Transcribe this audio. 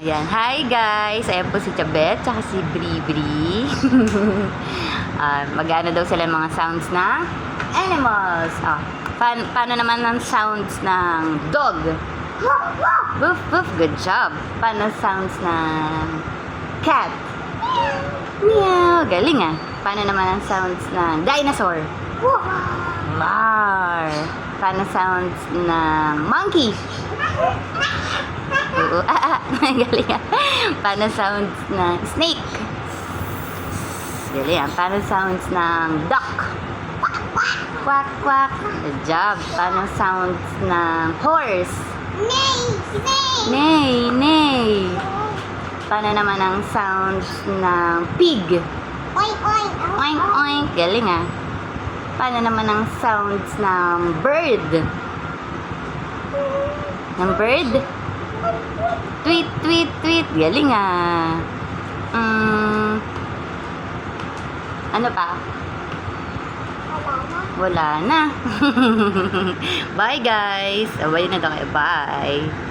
Yan. Hi guys! Ayan po si Chabet, tsaka si Bribri. Magana daw sila ng mga sounds na animals. Paano naman ang sounds ng dog? Woof, woof. Good job. Paano sounds ng cat? Meow. Galing ah. Paano naman ang sounds ng dinosaur? Roar. Paano sounds ng monkey? Oo. Galing ah. Paano sounds ng snake? Galing ah. Paano sounds ng duck? Quack, quack. Good job. Paano sounds ng horse? Neigh, neigh. Paano naman ang sounds ng pig? Oink, oink. Oink, oink. Galing ah. Paano naman ang sounds ng bird? Ng bird? Tweet, tweet, tweet. Galing ah. Ano pa? Wala na. Bye guys. Abay na daw kayo. Bye.